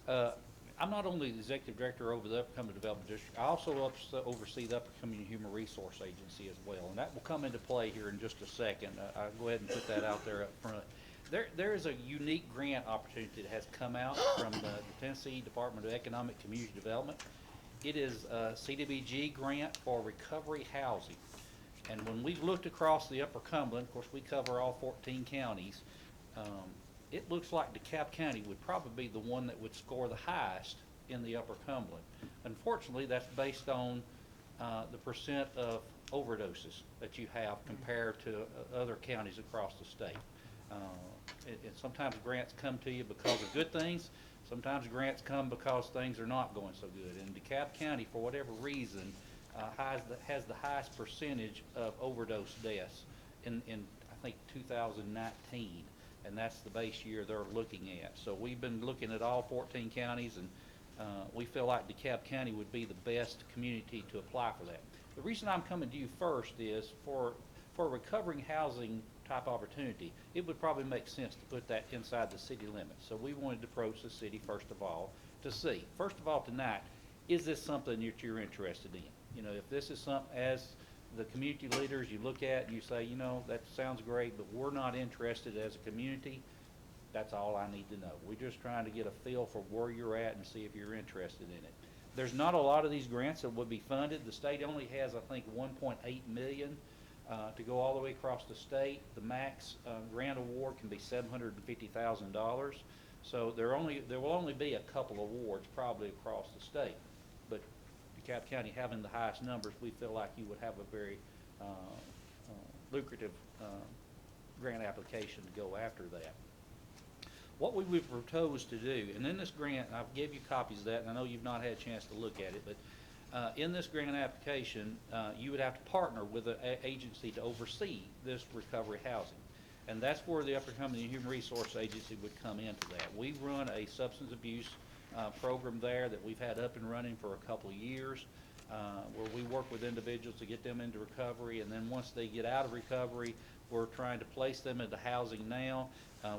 I'm not only the executive director over the Upper Development District, I also oversee the Upper Human Resource Agency as well, and that will come into play here in just a second. I'll go ahead and put that out there up front. There is a unique grant opportunity that has come out from the Tennessee Department of Economic Community Development. It is a CDBG grant for recovery housing. And when we looked across the Upper Cumberland, of course we cover all 14 counties, it looks like DeKalb County would probably be the one that would score the highest in the Upper Cumberland. Unfortunately, that's based on the percent of overdoses that you have compared to other counties across the state. And sometimes grants come to you because of good things. Sometimes grants come because things are not going so good. And DeKalb County, for whatever reason, has the highest percentage of overdose deaths in I think 2019. And that's the base year they're looking at. So we've been looking at all 14 counties, and we feel like DeKalb County would be the best community to apply for that. The reason I'm coming to you first is for a recovering housing type opportunity, it would probably make sense to put that inside the city limits. So we wanted to approach the city first of all to see, first of all tonight, is this something that you're interested in? You know, if this is something, as the community leaders, you look at and you say, you know, that sounds great, but we're not interested as a community, that's all I need to know. We're just trying to get a feel for where you're at and see if you're interested in it. There's not a lot of these grants that would be funded. The state only has, I think, 1.8 million to go all the way across the state. The max grant award can be $750,000. So there will only be a couple awards probably across the state. But DeKalb County having the highest numbers, we feel like you would have a very lucrative grant application to go after that. What we would propose to do, and in this grant, I've gave you copies of that, and I know you've not had a chance to look at it, but in this grant application, you would have to partner with an agency to oversee this recovery housing. And that's where the Upper Cumberland Human Resource Agency would come into that. We run a substance abuse program there that we've had up and running for a couple of years, where we work with individuals to get them into recovery, and then once they get out of recovery, we're trying to place them into housing now.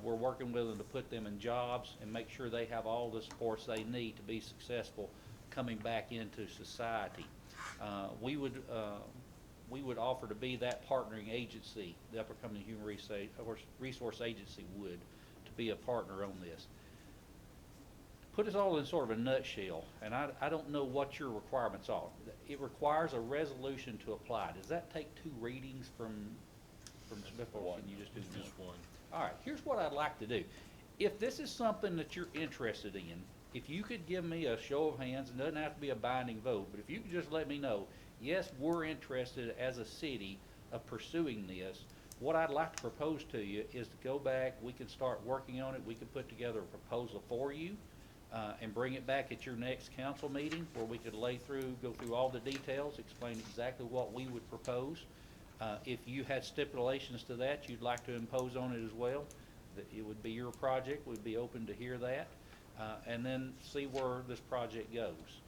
We're working with them to put them in jobs and make sure they have all the supports they need to be successful coming back into society. We would offer to be that partnering agency, the Upper Cumberland Human Resource Agency would, to be a partner on this. Put us all in sort of a nutshell, and I don't know what your requirements are. It requires a resolution to apply. Does that take 2 readings from Smith, or can you just do one? All right, here's what I'd like to do. If this is something that you're interested in, if you could give me a show of hands, it doesn't have to be a binding vote, but if you could just let me know, yes, we're interested as a city of pursuing this, what I'd like to propose to you is to go back, we can start working on it, we can put together a proposal for you, and bring it back at your next council meeting where we could go through all the details, explain exactly what we would propose. If you had stipulations to that you'd like to impose on it as well, it would be your project. We'd be open to hear that, and then see where this project goes.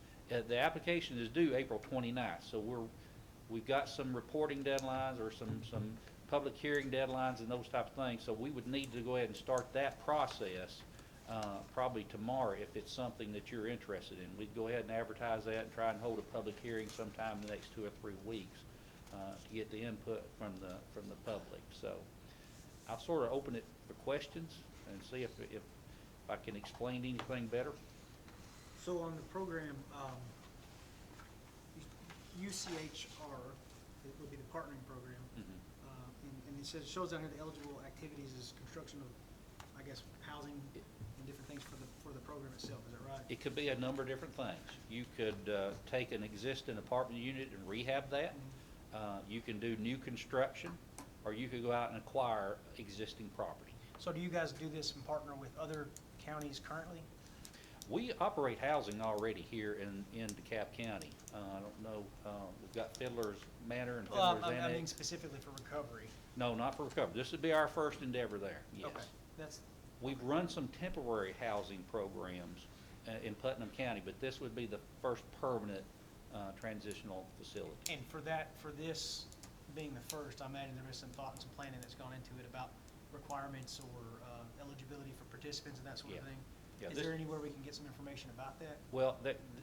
The application is due April 29th, so we've got some reporting deadlines or some public hearing deadlines and those type of things, so we would need to go ahead and start that process probably tomorrow if it's something that you're interested in. We'd go ahead and advertise that and try and hold a public hearing sometime in the next 2 or 3 weeks to get the input from the public. So I'll sort of open it for questions and see if I can explain anything better. So on the program, UCHR, it would be the partnering program, and it says, shows down here the eligible activities is construction of, I guess, housing and different things for the program itself. Is that right? It could be a number of different things. You could take an existing apartment unit and rehab that. You can do new construction, or you could go out and acquire existing property. So do you guys do this and partner with other counties currently? We operate housing already here in DeKalb County. I don't know, we've got Fiddler's Manor and Fiddler's Annex. I mean specifically for recovery. No, not for recovery. This would be our first endeavor there, yes. Okay. We've run some temporary housing programs in Putnam County, but this would be the first permanent transitional facility. And for this being the first, I imagine there is some thought and some planning that's gone into it about requirements or eligibility for participants and that sort of thing. Yeah, Is this- there anywhere we can get some information about that? Well,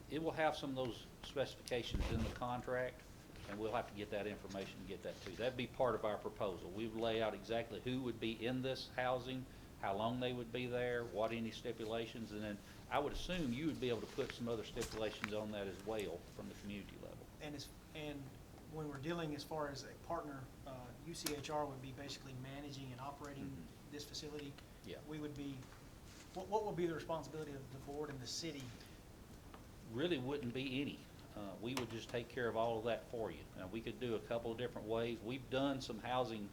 it will have some of those specifications in the contract, and we'll have to get that information and get that too. That'd be part of our proposal. We would lay out exactly who would be in this housing, how long they would be there, what any stipulations, and then I would assume you would be able to put some other stipulations on that as well from the community level. And when we're dealing as far as a partner, UCHR would be basically managing and operating Mhm. this facility. Yeah. We would be, what would be the responsibility of the board and the city? Really wouldn't be any. We would just take care of all of that for you. Now, we could do a couple of different ways. We've done some housing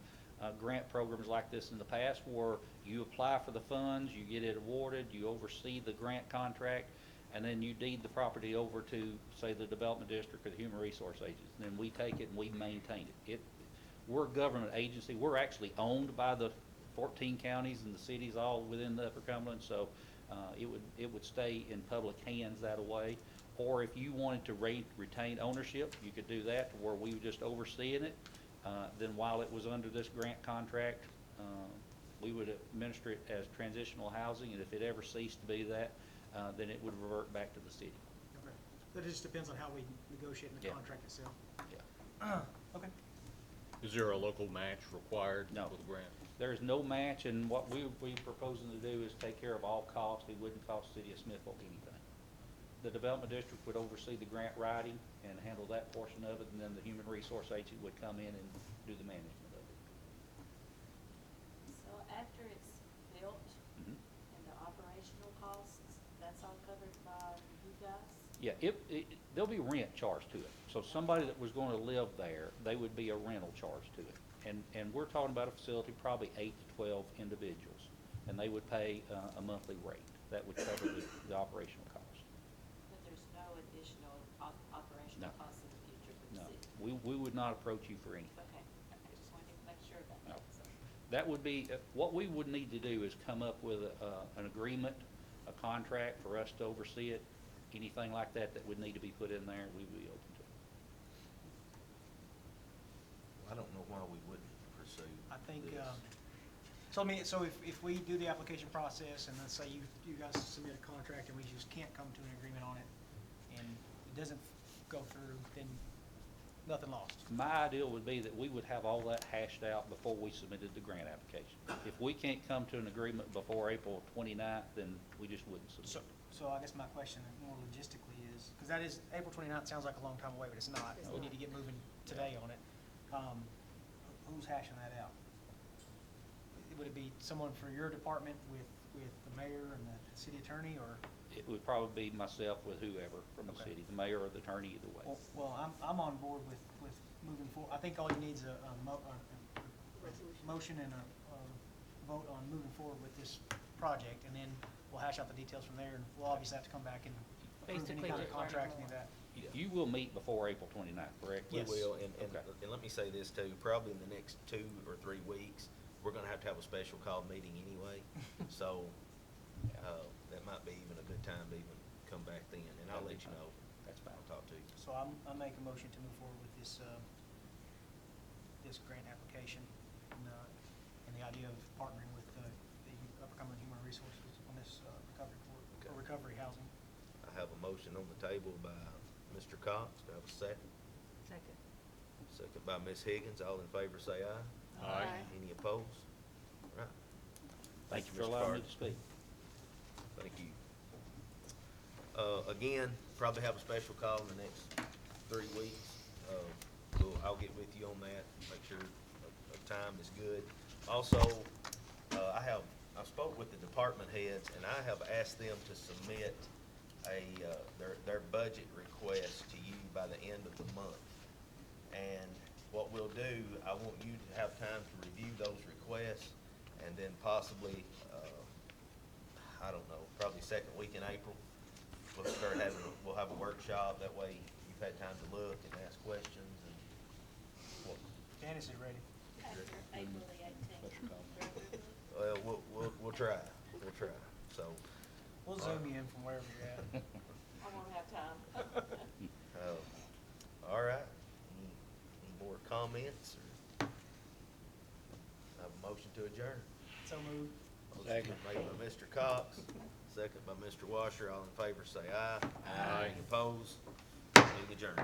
grant programs like this in the past where you apply for the funds, you get it awarded, you oversee the grant contract, and then you deed the property over to, say, the Development District or the Human Resource Agency. And then we take it and we maintain it. We're a government agency. We're actually owned by the 14 counties and the cities all within the Upper Cumberland, so it would stay in public hands that way. Or if you wanted to retain ownership, you could do that to where we were just overseeing it. Then while it was under this grant contract, we would administer it as transitional housing, and if it ever ceased to be that, then it would revert back to the city. Okay. But it just depends on how we negotiate in the Yeah. contract itself. Yeah. Okay. Is there a local match required No. for the grant? There is no match, and what we proposing to do is take care of all costs. It wouldn't cost City of Smithville anything. The Development District would oversee the grant writing and handle that portion of it, and then the Human Resource Agent would come in and do the management of it. So after it's built Mhm. and the operational costs, that's all covered by you guys? Yeah, there'll be rent charged to it. So somebody that was going to live there, they would be a rental charge to it. And we're talking about a facility, probably 8 to 12 individuals, and they would pay a monthly rate. That would cover the operational cost. But there's no additional operational No. costs in the future for the No, city? we would not approach you for anything. Okay, I just wanted to make sure about No. that, so. That would be, what we would need to do is come up with an agreement, a contract for us to oversee it. Anything like that that would need to be put in there, we would be open to. I don't know why we wouldn't pursue I think, this. so if we do the application process, and let's say you guys submit a contract and we just can't come to an agreement on it, and it doesn't go through, then nothing lost. My ideal would be that we would have all that hashed out before we submitted the grant application. If we can't come to an agreement before April 29th, then we just wouldn't submit. So I guess my question more logistically is, because that is, April 29th sounds like a long time away, but it's not. It's We not. need to get moving today on it. Who's hashing that out? Would it be someone for your department with the mayor and the city attorney, or? It would probably be myself with whoever from the Okay. city, the mayor or the attorney, either way. Well, I'm on board with moving forward. I think all you need is a motion and a vote on moving forward with this project, and then we'll hash out the details from there, and we'll obviously have to come back and approve any Basically kind of just learning contract, any of more. that. You will meet before April 29th, correct? We Yes. will, and Okay. let me say this too, probably in the next 2 or 3 weeks, we're gonna have to have a special call meeting anyway. So, that might be even a good time to even come back then, and I'll That'd be let you fine. know. That's fine. I'll talk to you. So I make a motion to move forward with this, this grant application, and the idea of partnering with the Upper Cumberland Human Resources on this Okay. recovery housing. I have a motion on the table by Mr. Cox. Do I have a second? Second. Second by Ms. Higgins. All in favor say aye. Aye. Any opposed? All right. Thank you for Mr. allowing me Carter. to speak. Thank you. Again, probably have a special call in the next 3 weeks. I'll get with you on that, make sure a time is good. Also, I spoke with the department heads, and I have asked them to submit their budget request to you by the end of the month. And what we'll do, I want you to have time to review those requests, and then possibly, I don't know, probably second week in April, we'll have a workshop. That way you've had time to look and ask questions and Janice is ready. After April the 18th. Special call. well, we'll try. We'll try. So, We'll zoom you in from wherever you're at. I won't have time. all right. Any more comments or have a motion to adjourn? So moved. Motion made by Mr. Cox, second by Mr. Washer. All in favor say aye. Aye. Any opposed? Meeting adjourned.